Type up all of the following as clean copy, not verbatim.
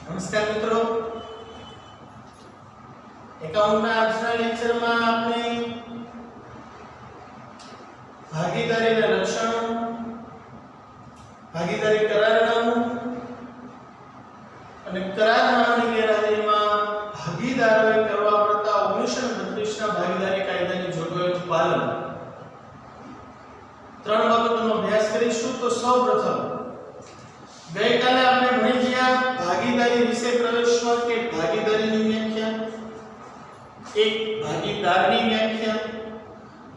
નમસ્કાર મિત્રો, એકાઉન્ટના આજના લેક્ચરમાં આપણે ભાગીદારીના લક્ષણો, ભાગીદારી કરારનામું અને કરારનામાની ગેરહાજરીમાં ભાગીદારોએ કરવા પડતા 1932ના ભાગીદારી કાયદાની જોગવાઈઓનું પાલન ત્રણ બાબતોનો અભ્યાસ કરીશું. તો સૌપ્રથમ ગઈકાલે આપણે ભણી ગયા ભાગીદારી વિશે પ્રવેશમાં કે ભાગીદારીની વ્યાખ્યા, એક ભાગીદારની વ્યાખ્યા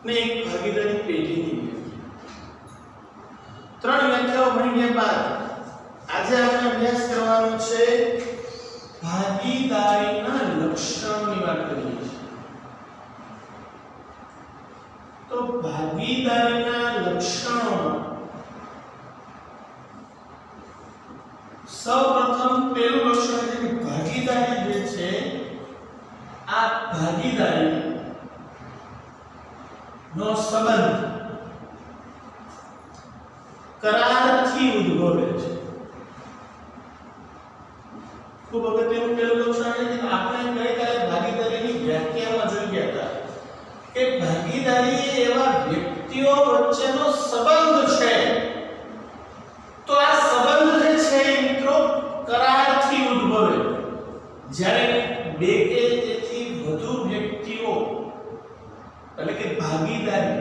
ને એક ભાગીદારી પેઢીની વ્યાખ્યા. ત્રણ વ્યાખ્યાઓ ભણી ગયા બાદ આજે આપણે અભ્યાસ કરવાનો છે ભાગીદારીના લક્ષણોની વાત કરીએ છીએ. તો ભાગીદારીના લક્ષણોમાં સૌપ્રથમ પહેલું લક્ષણ છે કે ભાગીદારી જે છે આ ભાગીદારી નો સંબંધ કરારથી ઉદ્ભવે છે. ખૂબ અગત્યનું પહેલું લક્ષણ છે કે આપણે ગઈકાલે ભાગીદારીની વ્યાખ્યામાં જોઈ ગયા હતા કે ભાગીદારી એવા વ્યક્તિઓ વચ્ચેનો સંબંધ છે. તો આ સંબંધ જે છે મિત્રો કરારથી ઉદ્ભવે. જ્યારે બે કે તેથી વધુ વ્યક્તિઓ એટલે કે ભાગીદારી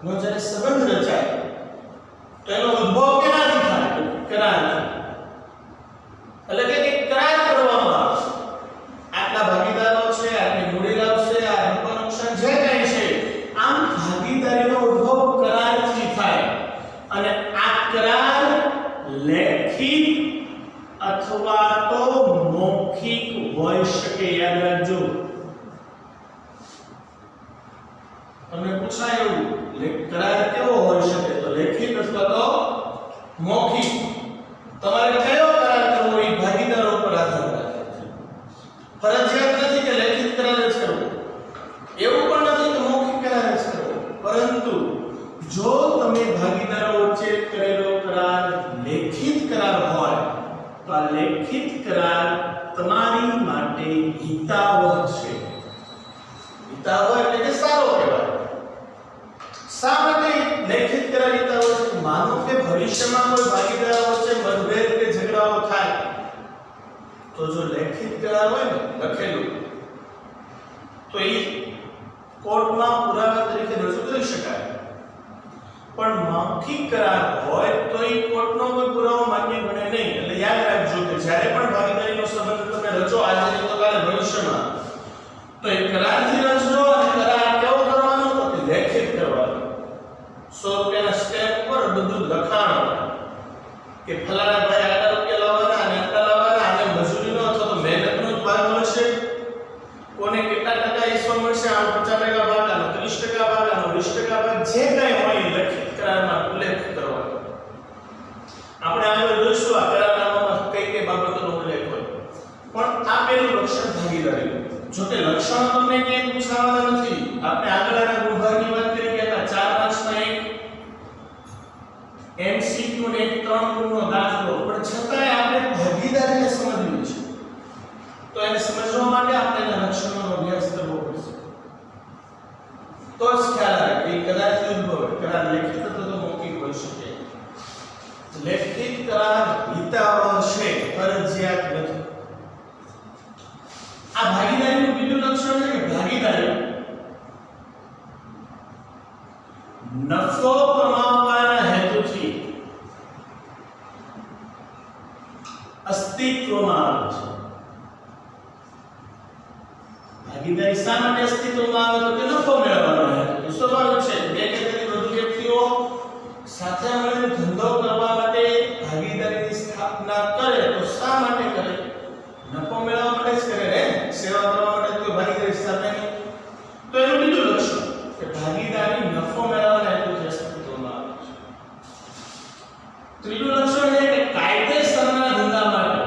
નો જ્યારે સંબંધ રચાય તો એનો ઉદ્ભવ કેનાથી થાય? કરારથી. એટલે કે કરાર કરવામાં આવે. આટલા ભાગીદારો છે, આટલી મૂડી લાવશે, આ નફો નુકસાન જે કંઈ છે, આમ ભાગીદારીનો ઉદ્ભવ કરારથી થાય. અને આ કરાર લેખિત અથવા તો મૌખિક હોઈ શકે. યાદ રાખજો, તમને પૂછાય એવું કરાર કેવો હોઈ શકે? તો લેખિત અથવા તો મૌખિક. તમારે કયો કરાર કરવો એ ભાગીદારો પર આધાર રાખે છે. ફરજિયાત નથી કે લેખિત કરાર જ કરવો, એવું પણ નથી કે મૌખિક કરાર જ કરવો. પરંતુ જો તમે ભાગીદારો વચ્ચે કરેલો કરાર લેખિત કરાર હોય તો આ લેખિત કરાર તમારી માટે હિતાવહ છે. હિતાવહ એટલે કે સારો કહેવાય. શા માટે લેખિત કરાર હિતાવહ છે? માનો કે ભવિષ્યમાં કોઈ ભાગીદારો વચ્ચે મતભેદ કે ઝઘડાઓ થાય તો જો લેખિત કરાર હોય ને લખેલું તો એ કોર્ટમાં પુરાવા તરીકે રજૂ કરી શકાય. પણ મૌખિક કરાર હોય તો એ કોર્ટનો કોઈ પુરાવો માન્ય ગણે નહીં. એટલે યાદ રાખજો કે જ્યારે પણ ભાગીદારીનો સંબંધ તમે રચો, આજે તો કાલે ભવિષ્યમાં, તો એ કરારથી રચજો. અને કરાર કેવો કરવાનો? તો કે લેખિત કરવાનો. 100 રૂપિયાના સ્ટેમ્પ પર બધું લખાણ કે ફલાણા ભાઈ આટલા રૂપિયા લાવવાના અને આટલા લાવવાના, અને મજૂરીનો અથવા તો મહેનતનો જ ભાગ મળશે, કોને કેટલા ટકા હિસ્સો મળશે, આનો 50% ભાગ, આનો 30% ભાગ, આનો 20% ભાગ, જે કંઈ હોય એ લેખિત કરારમાં ઉલ્લેખ કરવાનો. આપણે આગળ જોઈશું આ કરારનામામાં કઈ કઈ બાબતોનો ઉલ્લેખ હોય. પણ આ પહેલું લક્ષણ ભાગીદારી. જો કે લક્ષણો તમને ક્યાંય પૂછાવાના નથી. આપણે આગળ આના ગુણભાગની વાત કરી ગયા હતા. 4 માર્ક્સમાં એક એમસીક્યુ ને એક 3 ગુણનો દાખલો. પણ છતાંય આપણે ભાગીદારીને સમજવી છે. તો એને સમજવા માટે આપણે એના લક્ષણોનો અભ્યાસ કરવો પડશે. તો જ ખ્યાલ આવે કે કદાચ ઉદ્ભવે. કરાર લેખિત અથવા તો મૌખિક હોઈ શકે. લેખિત કરાર હિતાવહ છે, ફરજિયાત નથી. આ ભાગીદારીનું બીજું લક્ષણ છે કે ભાગીદારી નફો કમાવવાના હેતુથી અસ્તિત્વમાં આવે છે. ભાગીદારી શા માટે અસ્તિત્વમાં આવે? તો કે નફો મેળવવાનો હેતુ. સ્વાભાવિક છે, બે કે તેથી વધુ વ્યક્તિઓ સાથે મળીને ધંધો કરવા માટે ભાગીદારીની સ્થાપના કરે તો શા માટે કરે? નફો મેળવવા માટે જ કરે ને. સેવા કરવા માટે કોઈ ભાગીદારી સ્થાપે નહીં. તો એનું બીજું લક્ષણ કે ભાગીદારી નફો મેળવવાના હેતુથી અસ્તિત્વમાં આવે છે. ત્રીજું લક્ષણ છે કે કાયદેસરના ધંધા માટે,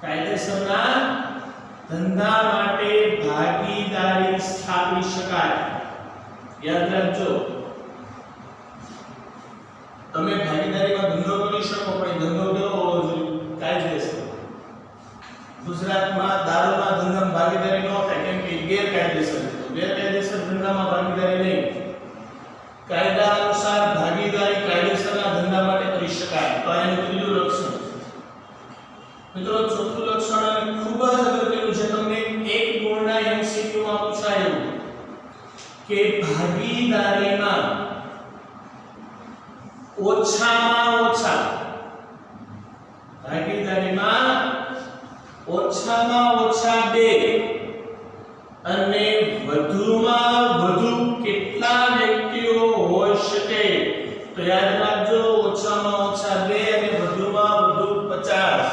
કાયદેસરના ધંધા માટે ભાગીદારી સ્થાપી શકાય. યાદ રાખજો, તમે ભાગીદારીમાં ધંધો કરી શકો, પણ ધંધો કેવો હોવો જોઈએ? કાયદેસર. ગુજરાતમાં દારૂના ધંધામાં ભાગીદારી ન થાય કેમ કે ગેરકાયદેસર છે. તો ગેરકાયદેસર ધંધામાં ભાગીદારી નહીં. કાયદા અનુસાર ભાગીદારી કાયદેસરના ધંધા માટે કરી શકાય. તો આ એનું ત્રીજું લક્ષણ છે. મિત્રો ચોથું લક્ષણ અને ખૂબ જ અગત્યનું છે, તમને એક ગુણના એમસીક્યુ માં પૂછાયું કે ભાગીદારીમાં ઓછામાં ઓછા બે અને વધુમાં વધુ કેટલા વ્યક્તિઓ હોઈ શકે? તો યાદ રાખજો, ઓછામાં ઓછા 2 અને વધુમાં વધુ 50.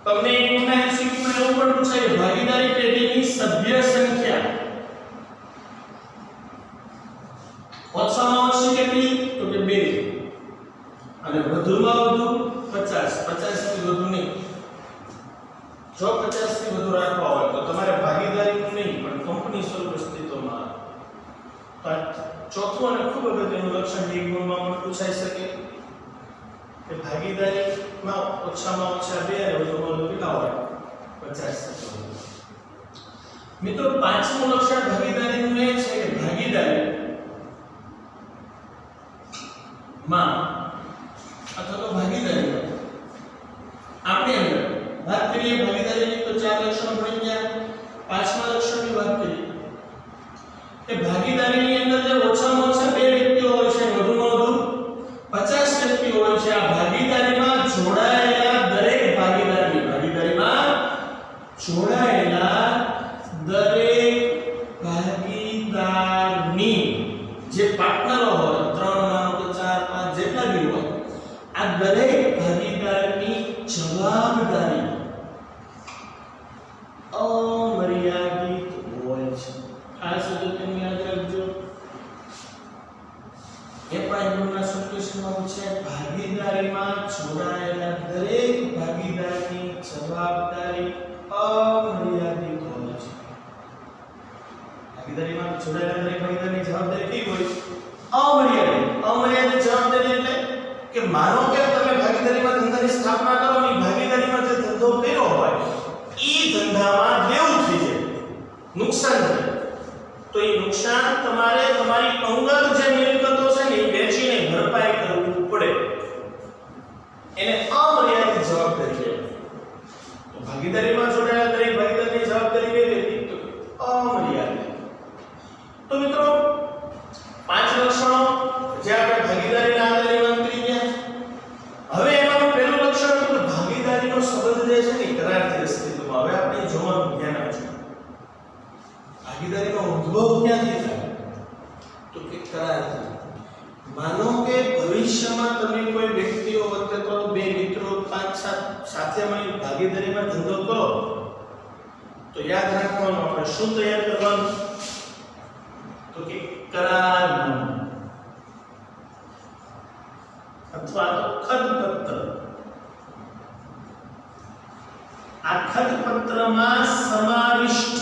તમને એક ગુણના એમસીક્યુ માં એવું પણ પૂછાય ભાગીદારી પેઢીની સભ્ય સંખ્યા ઓછામાં ઓછી કેટલી? તો કે 2 અને વધુમાં વધુ 50. 50 થી વધુ નહીં. જો 50 થી વધુ રાખવા હોય તો તમારે ભાગીદારીનું નહીં પણ કંપની સ્વરૂપ અસ્તિત્વમાં આવે. ચોથું અને ખૂબ અગત્યનું લક્ષણ એક ગુણમાં પણ પૂછાઈ શકે કે ભાગીદારીમાં ઓછામાં ઓછા 2 અને વધુમાં વધુ કેટલા હોય? 50. મિત્રો પાંચમું લક્ષણ ભાગીદારીનું એ છે કે ભાગીદારી માં અથવા તો ભાગીદારી આપણે અંદર વાત કરીએ ભાગીદારીની તો 4 લક્ષણો ભણી ગયા. પાંચમા લક્ષણની વાત કરીએ કે ભાગીદારીની અંદર જે ઓછામાં ઓછા 2 વ્યક્તિઓ હોય છે, વધુમાં વધુ 50 વ્યક્તિઓ હોય છે. આ ભાગીદારીમાં જોડાયેલા દરેક ભાગીદારીમાં જોડાયેલા દરેક ભાગીદારની જે પાર્ટનરો હોય 3 માનો કે 4 5 જેટલા બી હોય, આ દરેક ભાગીદારની જવાબદારી અમર્યાદિત હોય છે. આ શબ્દ તમે યાદ રાખજો. એ પણ ગુણના સંકેતમાં છે ભાગીદારીમાં જોડાયેલા દરેક ભાગીદારની જવાબદારી અમર્યાદિત હોય છે. ભાગીદારીમાં જોડાયેલા દરેક ભાગીદારની જવાબદારી કેવી હોય? અમર્યાદિત. અમર્યાદિત જવાબદારી એટલે કે માનો કે તમે ભાગીદારીમાં ધંધાની સ્થાપના કરો અને ભાગીદારીમાં જે ધંધો કર્યો હોય એ ધંધામાં દેવું થઈ જાય, નુકસાન થાય, તો એ નુકસાન તમારે તમારી અંગત જે મિલકતો છે ને એ વેચીને ભરપાઈ કરવું પડે. એને અમર્યાદિત જવાબદારી કહેવાય. તો ભાગીદારીમાં જોડાયેલા દરેક ભાગીદારની જવાબદારી કેવી હતી? તો અમર્યાદિત. તો મિત્રો 5 લક્ષણો જે આપણે ભાગીદારીના આધારે વાત કરી ગયા. હવે એમાંનું પહેલું લક્ષણ તો ભાગીદારીનો સંબંધ જે છે ને કરારથી અસ્તિત્વમાં. હવે આપણે જોવાનું ધ્યાન આપજો. ભાગીદારીનો ઉદ્ભવ ક્યાંથી થાય? તો કે કરારથી. માનો કે ભવિષ્યમાં તમે કોઈ વ્યક્તિઓ વચ્ચે તો 2 મિત્રો 5 સાથે મળી ભાગીદારીમાં ધંધો કરો તો યાદ રાખવાનું આપણે શું તૈયાર કરવાનું? તો કે કરારનામું અથવા તો ખતપત્ર. આ ખતપત્રમાં સમાવિષ્ટ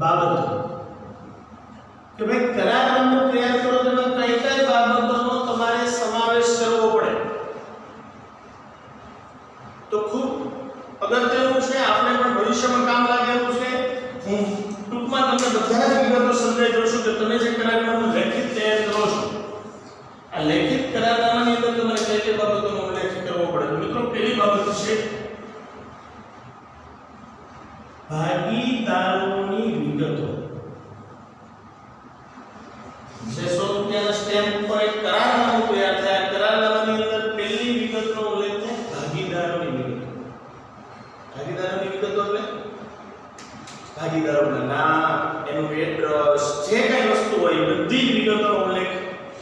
બાબતો કે ભાઈ કરારનામું તૈયાર કરો તો કઈ કઈ બાબતોનો તમારે સમાવેશ કરવો પડે. તો ખૂબ અગત્યનું છે, આપણે પણ ભવિષ્યમાં કામ લાગે એવું છે. હું ટૂંકમાં તમને બધા જ વિગતો સમજાવી દઉં છું કે તમે જે કરારનામું લેખિત તૈયાર કરો છો, આ લેખિત કરારનામાની અંદર તમારે કઈ કઈ બાબતોનો ઉલ્લેખ કરવો પડે. મિત્રો પહેલી બાબત છે ભાગીદારોની વિગતો. 600 રૂપિયાના સ્ટેમ્પ પર એક કરારનામું તૈયાર થાય. કરારનામાની અંદર પહેલી વિગતનો ઉલ્લેખ થાય ભાગીદારોની વિગતો. ભાગીદારોની વિગતો એટલે ભાગીદારોના નામ, એનું એડ્રેસ, જે કઈ વસ્તુ હોય બધી વિગતોનો ઉલ્લેખ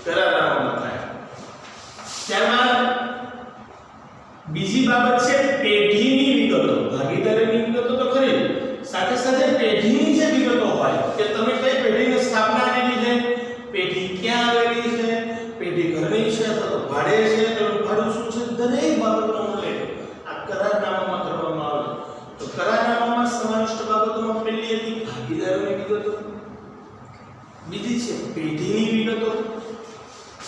કરારનામામાં થાય. ત્યારબાદ બીજી બાબત છે પેઢીની વિગતો. ભાગીદારીની વિગતો તો ખરી, સાથે સાથે પેઢીની જે વિગતો હોય કે તમે કઈ પેઢીની સ્થાપના કરી છે, પેઢી ક્યાં આવેલી છે, પેઢી ઘરની છે અથવા તો ભાડે છે, તેનું ભાડું શું છે, દરેક બાબતનો ઉલ્લેખ આ કરારનામામાં કરવામાં આવે. તો કરારનામામાં સમાવિષ્ટ બાબતોમાં પહેલી હતી ભાગીદારોની વિગતો, બીજી છે પેઢીની વિગતો,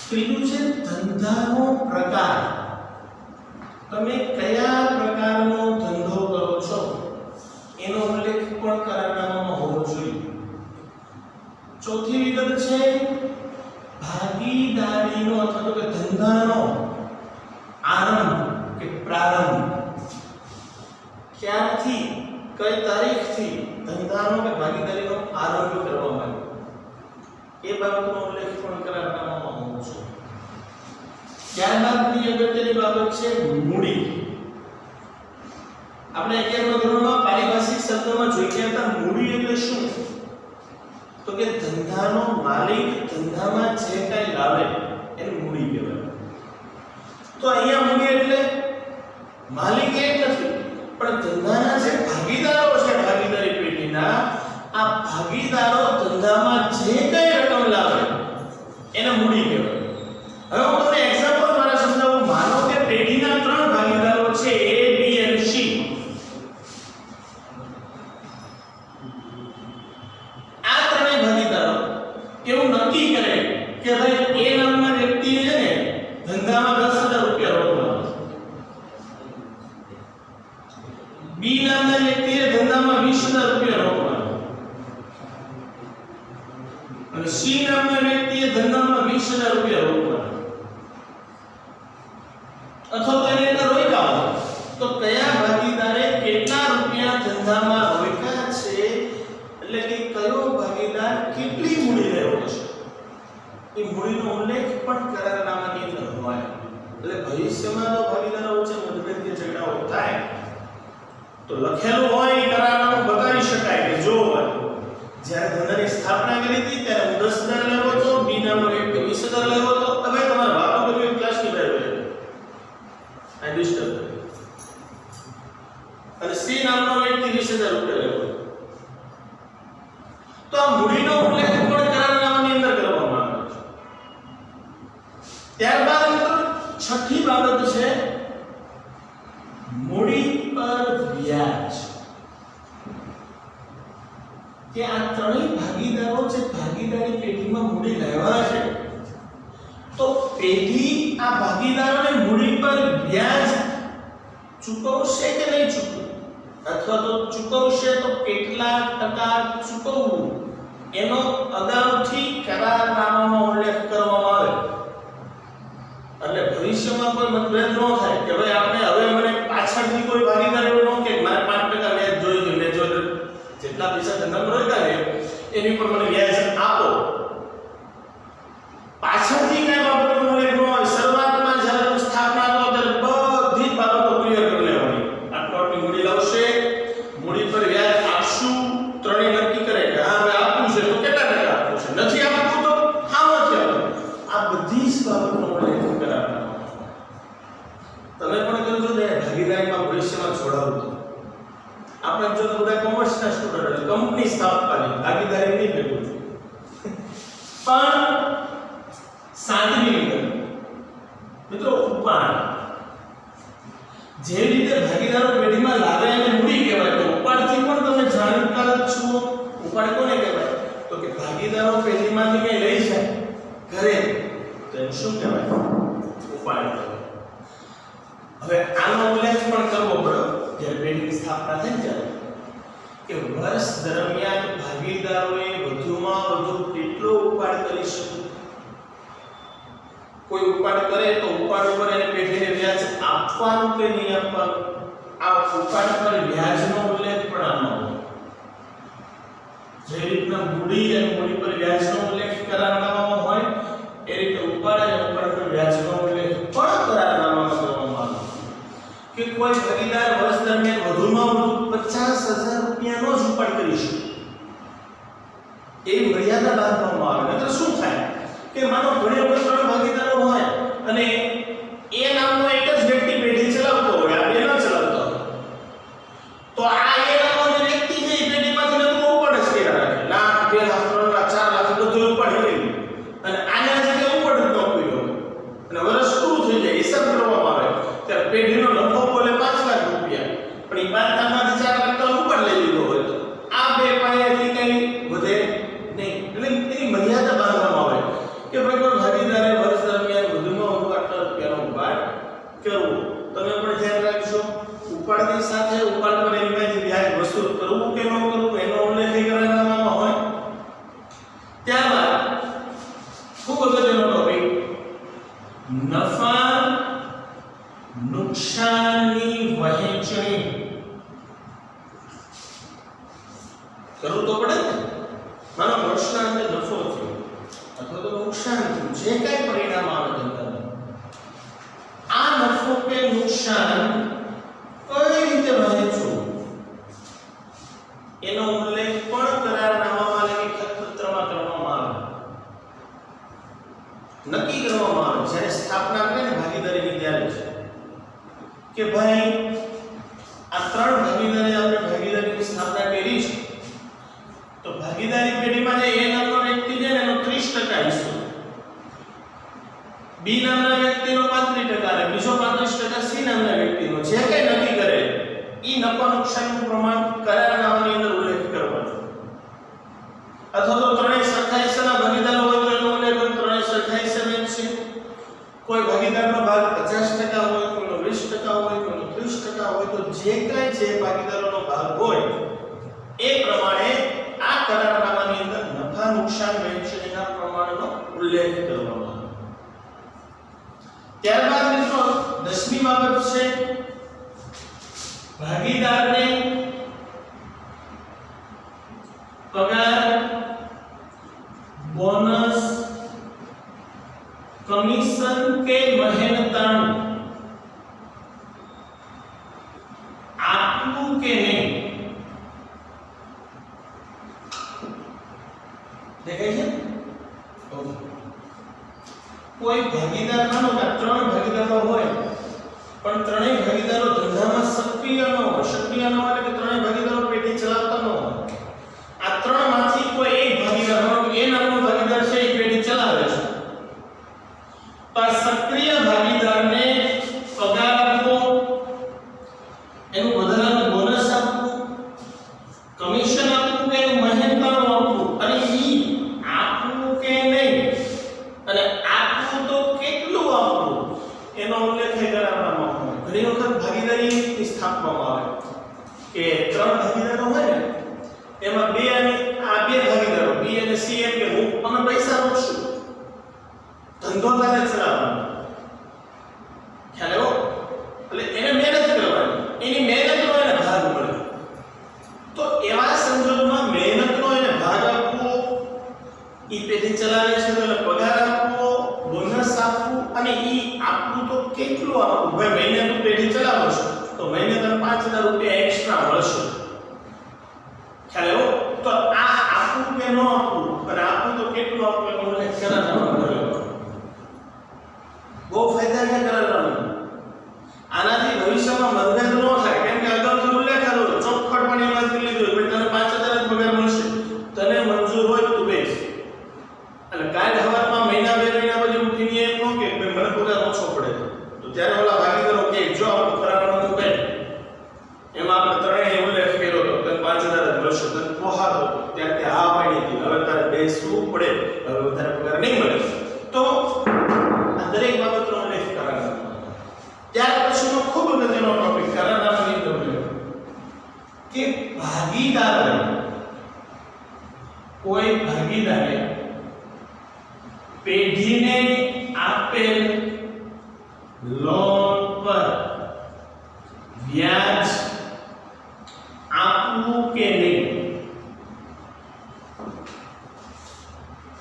ત્રીજું છે ધંધાનો પ્રકાર. તમે કયા પ્રકારનો ધંધો કરો છો એનો ઉલ્લેખ પણ કરારનામામાં હોવો જોઈએ. ચોથી વિગત છે ભાગીદારીનો અથવા તો કે ધંધાનો આરંભ કે પ્રારંભ. ક્યારથી, કઈ તારીખથી ધંધાનો કે ભાગીદારીનો આરંભ કરવામાં આવ્યો એ બાબતનો ઉલ્લેખ પણ કરારનામામાં હોવો જોઈએ. ત્યારબાદની અગત્યની બાબત છે મૂડી. આપણે 11મા ધોરણમાં પારિભાષિક શબ્દમાં જોઈ ગયા હતા મૂડી એટલે શું? તો કે ધંધાનો માલિક ધંધામાં જે કાંઈ લાવે એને મૂડી કહેવાય. તો અહીંયા મૂડી એટલે માલિક એક નથી પણ ધંધાના જે ભાગીદારો છે ભાગીદારી પેઢીના આ ભાગીદારો ધંધામાં જે કંઈ રકમ લાવે એને મૂડી કહેવાય. હવે હું તમને એક્ઝામ્પલ દ્વારા સમજાવું. માનો કે પેઢીના 3 ભાગીદારો છે A, B અને C. આ ત્રણેય ભાગીદારો એવું નક્કી કરે કે ભાઈ A નામના વ્યક્તિએ છે ને ધંધામાં 10,000 રૂપિયા રોકવાના, B નામના વ્યક્તિએ ધંધામાં 20,000 રૂપિયા રોકવાના અને C નામના વ્યક્તિએ ધંધામાં 20,000 રૂપિયા રોકવાના. અથવા તો એને અંદર રોક્યા હોય તો કયા ભાગીદારે કેટલા રૂપિયા ધંધામાં રોક્યા છે એટલે કે કયો ભાગીદાર કેટલી મૂડી લેવો છે એ મૂડીનો ઉલ્લેખ પણ કરારનામાની અંદર હોય. એટલે ભવિષ્યમાં જો ભાગીદારો વચ્ચે મતભેદ કે ઝઘડાઓ થાય તો લખેલું હોય એ કરારનામું બતાવી શકાય કે જો જ્યારે ધંધાની સ્થાપના કરી હતી ત્યારે હું 10,000 લેવો હતો, B નામનો વ્યક્તિ 20,000 લેવો હતો. હવે તમારે વાતો કરવી ક્લાસની બહાર હોય આ ડિસ્ટર્બ અને C નામનો વ્યક્તિ 20,000 રૂપિયા લેવો. તો આ મૂડીનો ઉલ્લેખ પણ કરારનામાની અંદર કરવામાં આવે છે. ત્યારબાદ મિત્રો છઠ્ઠી બાબત છે મૂડી પર વ્યાજ. કે આ ત્રણેય ભાગીદારો જે ભાગીદારી પેઢીમાં મૂડી લાવ્યા છે તો પેઢી આ ભાગીદારોને મૂડી પર વ્યાજ ચૂકવશે કે નહીં ચૂકવે અથવા તો ચૂકવશે તો કેટલા ટકા ચૂકવવું એનો અગાઉથી કરારનામામાં ઉલ્લેખ કરવામાં આવે. એટલે ભવિષ્યમાં કોઈ મતભેદ ન થાય કે ભાઈ આપણે હવે મને પાછળથી કોઈ ભાગીદાર એવું ન કે મારે 5% વ્યાજ જોઈએ મેં જો જેટલા પૈસા ધંધામાં રોક્યા છે એની પર મને વ્યાજ આપો. પાછળથી કઈ બાબતનો ઉલ્લેખ ન હોય. શરૂઆતમાં જ્યારે સ્થાપના કરો ત્યારે બધી જ બાબતો ક્લિયર કરી લેવાની. આટલી મૂડી લાવશે, મૂડી પર વ્યાજ આપશું, ત્રણેય નક્કી કરે કે હા હવે આપવું છે તો કેટલા ટકા આપવું છે, નથી આપવું તો હા નથી આપવું. આ બધી જ બાબતનો ઉલ્લેખ કરાવવાનો. તમે પણ કરજો ને ભાગીદારીમાં ભવિષ્યમાં જોડાવું તો આપણે જો તો બધા કોમર્સના સ્ટુડન્ટ એટલે કંપની સ્થાપવાની ભાગીદારી નહીં ભેગું છું. પણ સાતમી વિગત મિત્રો ઉપાડ. જે રીતે ભાગીદારો પેઢીમાં લાવે એને મૂડી કહેવાય તો ઉપાડથી પણ તમે જાણકાર જ છો. ઉપાડ કોને કહેવાય તો કે ભાગીદારો પેઢીમાંથી કઈ લઈ જાય ઘરે તો એને શું કહેવાય ઉપાડ કહેવાય. હવે આનો ઉલ્લેખ પણ કરવો પડે જ્યારે પેઢીની સ્થાપના થઈ જાય કે વર્ષ દરમિયાન ભાગીદારોએ વધુમાં વધુ કેટલો ઉપાડ કરી શકે. કોઈ ઉપાડ કરે તો ઉપાડ ઉપર એને પેઢીને વ્યાજ આપવાનું કે નહીં આપવાનું આ ઉપાડ પર વ્યાજનો ઉલ્લેખ પણ આમાં હોય. જે રીતના મૂડી અને મૂડી પર વ્યાજનો ઉલ્લેખ કરારનામામાં હોય એ રીતે ઉપાડ અને ઉપાડ પર વ્યાજનો ઉલ્લેખ પણ કરારનામામાં કરવામાં આવે કે કોઈ ભાગીદાર વર્ષ દરમિયાન વધુમાં વધુ 50,000 રૂપિયાનો જ ઉપાડ કરી શકે એવી મર્યાદા બાંધવામાં આવે. એટલે શું થાય કે માનો ઘણી વખત 3 ભાગીદારો હોય અને એ નામનો એક જ વ્યક્તિ પેઢી ચલાવતો હોય, આ બે ન ચલાવતો હોય તો આ એ નામનો જે વ્યક્તિ છે એ પેઢીમાંથી બધું ઉપાડ જ કર્યા રાખે. લાખ, 2 લાખ, 3 લાખ, 4 લાખ બધું ઉપાડ કરી અને આના જગ્યાએ ઉપાડ જ ન કર્યો અને વર્ષ પૂરું થઈ જાય હિસાબ કરવામાં આવે ત્યારે પેઢીનો નફો બોલે 5 લાખ રૂપિયા પણ એ 5 લાખમાંથી 4 લાખ તો ઉપાડ લઈ લીધો હોય તો આ બે પાયાથી કઈ વધે નહીં. એટલે એની મર્યાદા બાંધવામાં આવે કે ભાઈ કોઈ ભાગીદારે વર્ષ દરમિયાન વધુમાં વધુ આટલા કરવું તો પડે ને. માનો વર્ષના અંતે નફો થયો અથવા તો નુકસાન થયું, જે કઈ પરિણામ આવે ધંધામાં, આ નફો કે નુકસાન કઈ રીતે વહેંચવું એનો ઉલ્લેખ પણ કરારનામામાં કે ખતપત્રમાં કરવામાં આવે, નક્કી કરવામાં આવે. જ્યારે સ્થાપના કરે ને ભાગીદારીની ત્યારે છે કે ભાઈ આ ત્રણ ભાગીદારી આપણે ભાગીદારીની સ્થાપના કરી છે, તો ભાગીદારી પેઢીમાં જે એ નામનો વ્યક્તિ છે ને એનો 30% હિસ્સો, બી નામના વ્યક્તિનો 35% અને બીજો 35% સી નામના વ્યક્તિનો, જે કંઈ નક્કી કરે ઈ નફા નુકસાનનું પ્રમાણ કરારનામાની અંદર ઉલ્લેખ કરવાનો. અથવા તો ત્રણેય સરખા હિસ્સાના ભાગીદારો હોય તો એનો ઉલ્લેખ હોય, ત્રણેય સરખા હિસ્સે વહેંચશે. કોઈ ભાગીદારનો ભાગ 50% હોય, કોઈનો 20% હોય, કોઈનો 30% હોય, તો જે કાંઈ જે ભાગીદારોનો ભાગ હોય એ પ્રમાણે આ કરારનામાની અંદર નફા નુકસાન વહેંચણીના પ્રમાણનો ઉલ્લેખ કરવામાં આવે. ત્યારબાદ મિત્રો 10મી બાબત છે ભાગીદારને પગાર, બોનસ, કમિશન કે મહેનતાણું આપવું કે નહીં. દેખાય છે? કોઈ ભાગીદાર માનો કે ત્રણ ભાગીદારો હોય પણ ત્રણેય ભાગીદારો ધંધામાં સક્રિય ન હોય. સક્રિય ન હોય એટલે કે ત્રણેય ભાગીદારો પેઢી ચલાવતા ન હોય. આ ત્રણમાંથી કોઈ એક ભાગીદાર હોય, એ નામનો ભાગીદાર છે એ પેઢી ચલાવે છે, તો આ સક્રિય ભાગીદારને પગાર આપવો, એનું વધારાનું બોનસ આપવું, કમિશન આપવું કે એનું મહેનતાણું આપવું, અને ઈ આપવું કે નહીં અને આપવું તો કેટલું આપવું એનો ઉલ્લેખ કરાવવામાં આવે. ઘણી વખત ભાગીદારી સ્થાપવામાં આવે કે ત્રણ ભાગીદારો હોય ને એમાં બે ભાગીદારો બી અને સી એમ કે હું અમે પૈસા રોકશું, ધંધો તારે ચલાવવાનો, ખ્યાલ આવ્યો? એટલે એને મહેનત કરવાની, એની મહેનતનો એને ભાગ મળે. તો એવા સંજોગોમાં મહેનતનો એને ભાગ આપવો, ઈ પેઢી ચલાવે છે તો એને પગાર આપવો, બોનસ આપવું, અને ઈ આપવું તો કેટલું આપવું. ભાઈ મહિને તું પેઢી ચલાવો છો તો મહિને તને 5000 રૂપિયા એક્સ્ટ્રા મળશે, ખ્યાલ આવ્યો? તો આ આપવું કે ન આપવું અને આપવું તો કેટલું આપવું એનો ઉલ્લેખ કરારનામામાં કરેલો. બહુ ફાયદાને કરારનામું. આનાથી ભવિષ્યમાં મતભેદ ન થાય, કેમ કે અગાઉથી ઉલ્લેખ કરેલો ચોખ્ખટપણે વાત કરી લીધો કે તને 5000 જ પગાર મળશે, તને મંજૂર હોય તો બેસ. અને કાલ હવારમાં મહિના બે મહિના પછી ઉઠીને એમ ન કે મને પગાર ઓછો પડે, તો ત્યારે ઓલા ભાગીદારો કે જો આપણું કરારનામું બે એમાં આપણે ત્રણેય ઉલ્લેખ કર્યો તો તને 5000 જ મળશે, તને પોહાતો ત્યારે તે હા પાડી હતી, હવે તારે બેસવું પડે, હવે વધારે પગાર નહીં મળે. તો આ દરેક બાબતનો ઉલ્લેખ કરારનામામાં. ત્યાર પછીનો ખૂબ અગત્યનો ટોપિક કરારનામાની અંદર કે ભાગીદાર, કોઈ ભાગીદારે પેઢીને આપેલ લોન પર વ્યાજ આપવું કે નહીં.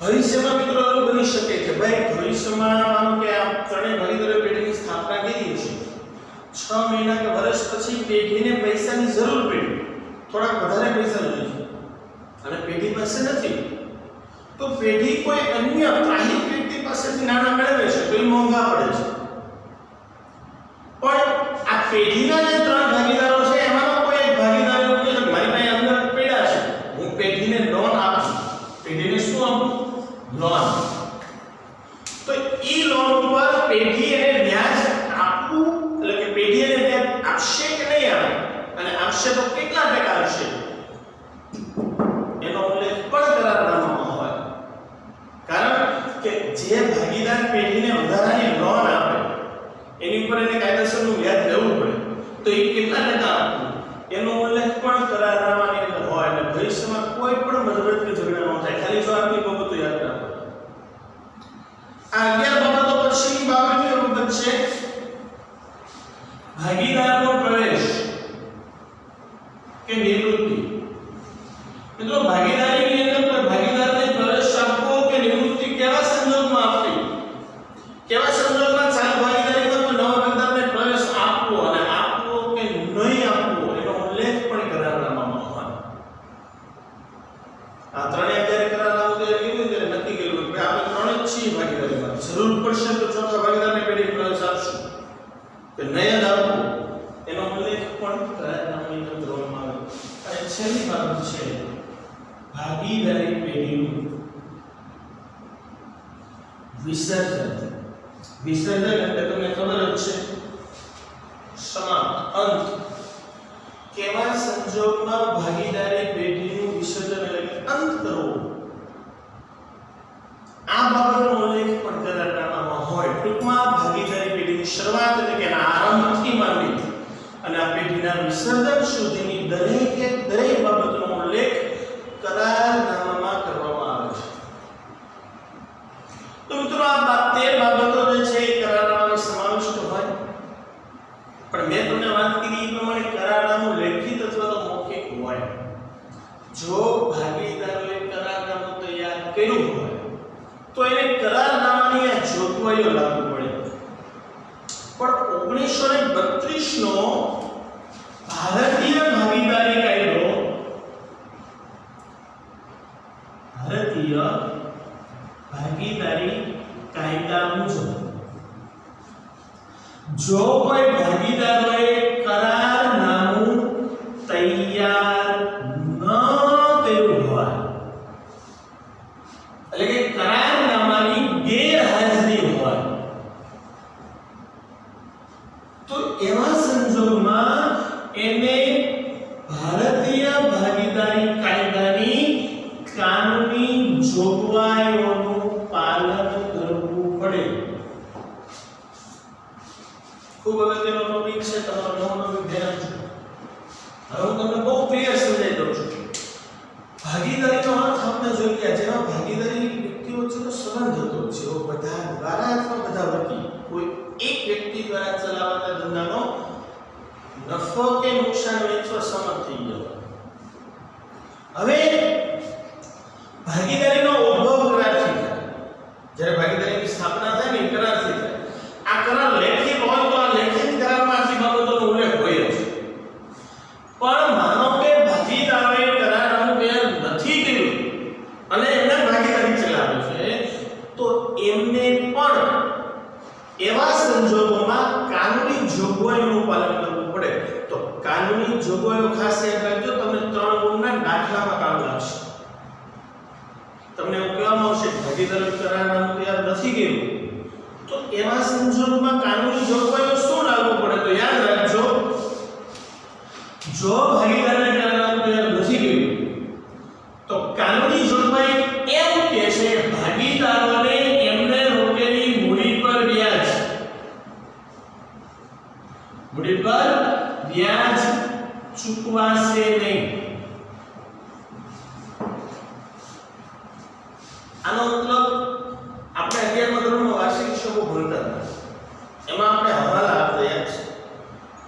ભવિષ્યમાં મિત્રો એવું બની શકે કે ભાઈ ભવિષ્યમાં માનો કે આ ત્રણેય ભાગીદારો પેઢીની સ્થાપના કરી છે, 6 મહિના કે વર્ષ પછી પેઢીને પૈસાની જરૂર પડી, થોડાક વધારે પૈસા જોઈએ છે અને પેઢી પાસે નથી, તો પેઢી કોઈ અન્ય ત્રાહિક વ્યક્તિ પાસેથી નાણાં મેળવે છે તો એ મોંઘા પડે છે. પણ આ પેઢીના જે ત્રણ ભાગીદારો છે એમાંનો કોઈ એક ભાગીદાર એવું કહે છે મારી પાસે અંદર પડ્યા છે, હું પેઢીને લોન આપું. પેઢીને શું આપું? લોન. તો ઈ લોન પર પેઢી એને વ્યાજ આપવું, એટલે કે પેઢી એને વ્યાજ આપશે કે નહીં આપે, અને આપશે તો કેટલા ટકા આપશે એનો ઉલ્લેખ પણ કરારનામામાં હોય. કારણ કે જે ભાગીદાર પેઢીને વધારાની લોન આપે એની ઉપર એને કાયદેસરનું વ્યાજ લેવું પડે, તો એ કેટલા ટકા આપવું એનો ઉલ્લેખ પણ કરારનામાની અંદર હોય. એટલે ભવિષ્યમાં કોઈ પણ મતભેદ કે ઝઘડા ન થાય. ખાલી જો આટલી બાબતો યાદ રાખો. આ 11 બાબતો પછીની બાબતની બાબત છે ભાગીદારનો પ્રવેશ કે નિવૃત્તિ. મિત્રો ભાગીદારીની અંદર કોઈ ભાગીદારને પ્રવેશ આપવો કે નિવૃત્તિ કેવા સંજોગમાં આપવી, કેવા સંજોગમાં ચાલુ ભાગીદારીમાં કોઈ નવા ભાગીદારને પ્રવેશ આપવો અને આપવો કે નહીં આપવો એનો ઉલ્લેખ પણ કરારનામામાં હોય. આ ત્રણેય જ્યારે કરારનામું તૈયાર કર્યું ત્યારે નક્કી કર્યું કે આપણે ત્રણ જ છીએ ભાગીદારીમાં, જરૂર પડશે તો ચોથા ભાગીદારને પેઢી પ્રવેશ આપશું કે નહીં જ આપવું એનો ઉલ્લેખ પણ કરારનામાની અંદર કરવામાં આવે. અને છેલ્લી બાબત છે ભાગીદારી પેઢીનું વિસર્જન. વિસર્જન એટલે તમને ખબર જ છે સમાપ્ત, અંત. કેવા સંજોગમાં ભાગીદારી પેઢીનું વિસર્જન એટલે અંત કરવો આ બાબતનો ઉલ્લેખ પણ કરારનામામાં હોય. ટૂંકમાં ભાગીદારી પેઢીની શરૂઆત એટલે કે આરંભથી માંડી અને આ પેઢીના વિસર્જન સુધીની દરેક બાબતનો ઉલ્લેખ કરારનામામાં કરવામાં આવે છે. તો મિત્રો આ 13 બાબતો જે છે એ કરારનામામાં સમાવિષ્ટ હોય. પણ મેં તમને વાત કરી એ પ્રમાણે કરારનામું લેખિત અથવા તો મૌખિક હોય. જો ભાગીદારોએ કરારનામું તૈયાર કર્યું હોય તો એને કરારનામાની આ જોગવાઈઓ લાગુ પડે. પણ 1932 નો ભારતીય ભાગીદારી કાયદો મુજબ જો કોઈ ભાગીદારોએ કરારનામું તૈયાર ન કર્યું હોય એટલે કે કરારનામાની ગેરહાજરી હોય તો એવા સંજોગોમાં એને ભારતીય ભાગીદારી કાયદાની કાનૂની જોગવાઈઓનું પાલન કરવું પડે. ખૂબ અગત્યનો ટોપિક છે, તમારો નવો ટોપિક ધ્યાન રાખજો. હવે હું તમને બહુ ક્લિયર સમજાવી દઉં છું. ભાગીદારીનો અર્થ આપણે જોઈ ગયા, જેમાં ભાગીદારી વ્યક્તિઓ વચ્ચેનો સંબંધ હતો, જેઓ બધા દ્વારા અથવા બધા વતી કોઈ એક વ્યક્તિ દ્વારા ચલાવવાના ધંધાનો નફો કે નુકસાન વેચવા સંમત થઈ ગયો. હવે ભાગીદારીનો ઉદ્ભવ કરારથી થાય. જ્યારે ભાગીદારીની સ્થાપના થાય ને કરારથી થાય. આ કરાર લેખિત હોય તો આ લેખિત કરારમાં આટલી બાબતોનો ઉલ્લેખ હોય છે. પણ માનો કે ભાગીદારોએ કરારનામું તૈયાર નથી કર્યું અને એમને ભાગીદારી ચલાવે છે તો એમને પણ એવા સંજોગોમાં કાનૂની જોગવાઈઓનું પાલન કરવું પડે. તો કાનૂની જોગવાઈઓ ખાસ યાદ રાખજો, તમને 3 ગુણના દાખલામાં કામ લાગશે. તમને એવું કહેવામાં આવશે ભાગીદારો કરારનામું તૈયાર નથી કર્યું તો એવા સંજોગોમાં કાનૂની જોગવાઈઓ શું લાગુ પડે. તો યાદ રાખજો, જો ભાગીદારોએ કરારનામું તૈયાર નથી કર્યું તો કાનૂની જોગવાઈ એમ કહે છે ભાગીદારોને એમને રોકેલી મૂડી પર વ્યાજ ચૂકવાશે નહીં. આનો મતલબ આપણે 11મા ધોરણમાં વાર્ષિક હિસાબો ભણતા હતા, એમાં આપણે હવાલા આપતા યાદ છે.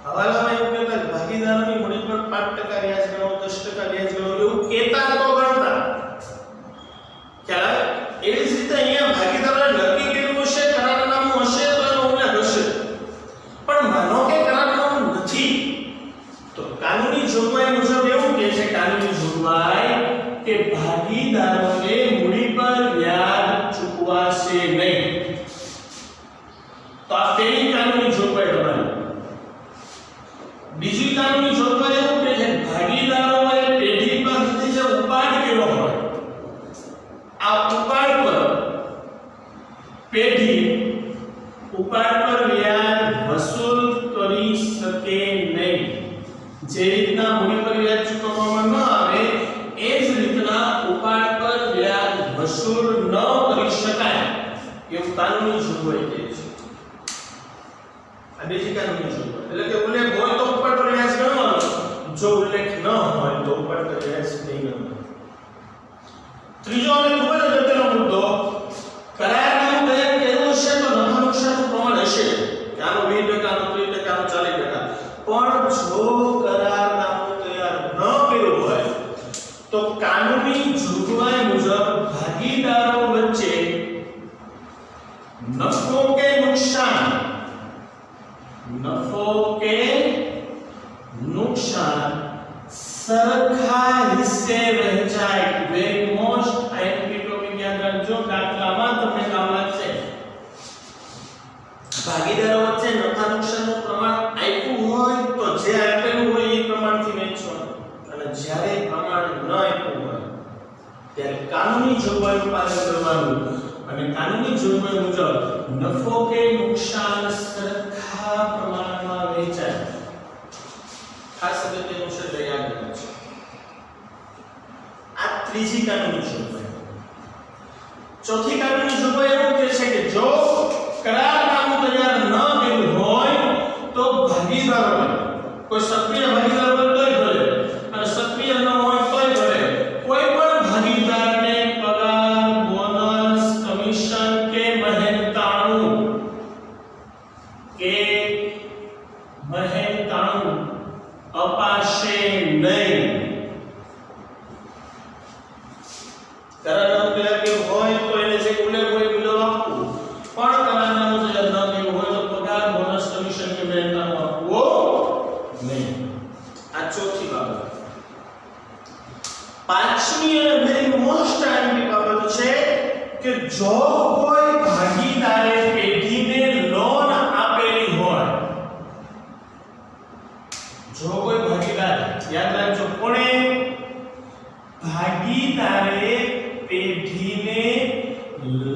હવાલામાં એવું કહેતા કે ભાગીદારોની મૂડી પર 5% વ્યાજ ગણો, 10% વ્યાજ ગણો, એવું કહેતા તો ગણતા. ખ્યાલ આવે? એવી જ રીતે અહીંયા ભાગીદારોએ નક્કી કર્યું હશે, કરારનામું હશે તો એનો ઉલ્લેખ હશે. પણ માનો કે કરારનામું નથી તો કાનૂની જોગવાઈ મુજબ એવું કહે છે, કાનૂની જોગવાઈ કે ભાગીદારોને મૂડી પર વ્યાજ ચૂકવાશે નહીં. તો આ પહેલી કાનૂની જોગવાઈ તમારી. બીજી કાનૂની જોગવાઈ એવું કહે છે ભાગીદારોએ પેઢી પાસેથી જે ઉપાડ કર્યો હોય આ ઉપાડ પર પેઢી ઉપાડ પર વ્યાજ વસૂલ કરી શકે નહીં. જે રીતના મૂડી પર વ્યાજ ચૂકવવામાં ન આવે એ જ રીતના ઉપાડ પર વ્યાજ વસૂલ ન કરી શકાય એવું કાનૂની જોગવાઈ કહે છે. આ બીજી કાનૂની જોગવાઈ એટલે કે ઉલ્લેખ હોય તો ઉપાડ પર વ્યાજ ગણવાનો, જો ઉલ્લેખ ન હોય તો ઉપાડ પર વ્યાજ નહીં ગણવાનો. ત્રીજો અને ખૂબ જ અગત્યનો મુદ્દો, કરારનામું તૈયાર કર્યું હશે તો નફા નુકસાનનું પ્રમાણ હશે કે આનો 20%, આનો 30%, આનો 40%. પણ જો કરારનામું તૈયાર ન કર્યું હોય તો કાનૂની જોગવાઈ મુજબ ભાગીદારો વચ્ચે નફો કે નુકસાન સરખા હિસ્સે વહેંચાય. વેરી મોસ્ટ આઈએમપી ટોપિક યાદ રાખજો, દાખલામાં તમને કામ લાગશે. ભાગીદારો વચ્ચે નફા નુકસાનનું પ્રમાણ આપ્યું હોય તો જે આપેલું હોય એ પ્રમાણથી વહેંચવાનું, અને જ્યારે પ્રમાણ ન આપ્યું હોય ત્યારે કાનૂની જોગવાઈનું પાલન કરવાનું. અને કાનૂની જોગવાઈ મુજબ નફો કે નુકસાન સરખા પ્રમાણમાં વહેંચાય. ખાસ અગત્યનું છે તો યાદ રાખજો. આ ત્રીજી કાનૂની જોગવાઈ. ચોથી કાનૂની જોગવાઈ એવું કહે છે કે જો કરારનામું તૈયાર ન થયું હોય તો ભાગીદારો, કોઈ સક્રિય ભાગીદાર હોય તોય ભલે અને સક્રિય ન હોય તોય ભલે, કોઈ પણ ભાગીદારને પગાર, બોનસ, કમિશન કે મહેનતાણું અપાશે નહીં. કરારનામું તૈયાર કેવું હોય તો એને જે ઉલ્લેખ હોય વિલો આપવું, પણ કરારનામું તૈયાર ન થયું હોય તો પગાર, બોનસ, કમિશન કે મહેનતાણું આપવો નહીં. આ ચોથી બાબત. પાંચમી અને વેરી મોસ્ટ આઈએમપી બાબત છે કે જો કોઈ ભાગીદારે પેઢીને લોન આપેલી હોય, જો કોઈ ભાગીદાર, યાદ રાખજો, કોણે ભાગીદારે પેઢીને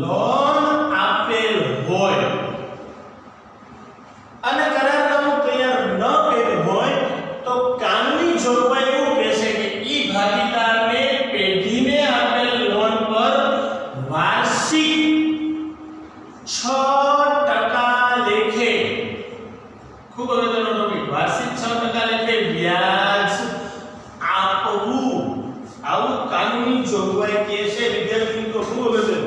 લોન આપેલ હોય અને કરારનામું તૈયાર ન કર્યું હોય તો કાનૂની જોગવાઈ એવું કહેશે કે ઈ ભાગીદારને પેઢીને આપેલ લોન પર વાર્ષિક 6% લેખે, ખૂબ અગત્યનો ટોપિક, વાર્ષિક 6% લેખે વ્યાજ આપવું. આવું કાનૂની જોગવાઈ કહે છે. વિદ્યાર્થી મિત્રો, ખૂબ અગત્યનું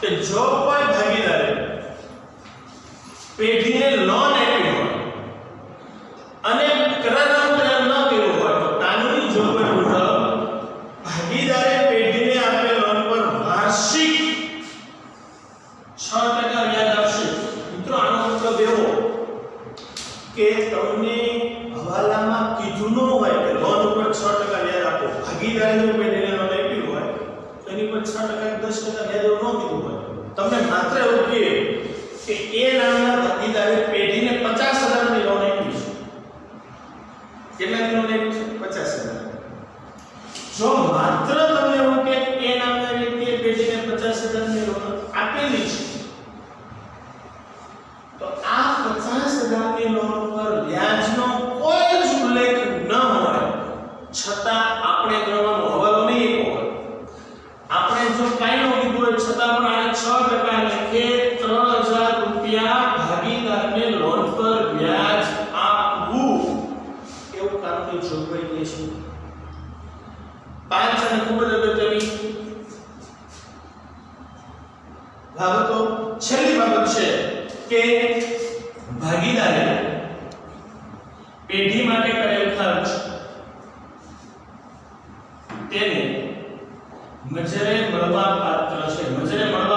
કે જો કોઈ ભાગીદારે પેઢીને લોન આપી હોય અને કરારનામું તૈયાર ન કર્યું હોય તો કાનૂની જોગવાઈ મુજબ ભાગીદારે પેઢીને આપેલ લોન પર વાર્ષિક 6% વ્યાજ આપશે. મિત્રો, આનો મતલબ એવો કે તમને હવાલામાં કીધું ન હોય કે લોન ઉપર 6% વ્યાજ આપો. ભાગીદારે જો પેઢીને લોન આપી હોય તો એની પર 6% 10% વ્યાજ એવું ન કીધું હોય, તમને માત્ર એવું કહે કે એ નામના ભાગીદારે પેઢીને 50,000 ની લોન આપી છે. કેટલાની લોન આપી છે? 50,000. જો માત્ર તમને એવું કહે કે એ નામના વ્યક્તિએ પેઢીને 50,000 ની લોન આપેલી છે તો આ 50,000 ની લોન પર વ્યાજનો કોઈ જ ઉલ્લેખ ન હોય છતાં આપણે ગણવાનો હવાલો નહીં હોય. આપણે જો કાંઈ ન કીધું હોય છતાં પણ આને 6% લેખે 3,000 રૂપિયા ભાગીદારને લોન પર વ્યાજ આપવું એવું કાનૂની જોગવાઈ કહે છે. 5 અને ખૂબ જ અગત્યની બાબતો. છેલ્લી બાબત છે કે ભાગીદારે પેઢી માટે કરેલ ખર્ચ તેને મજરે મળવા પાત્ર છે. મજરે મળવા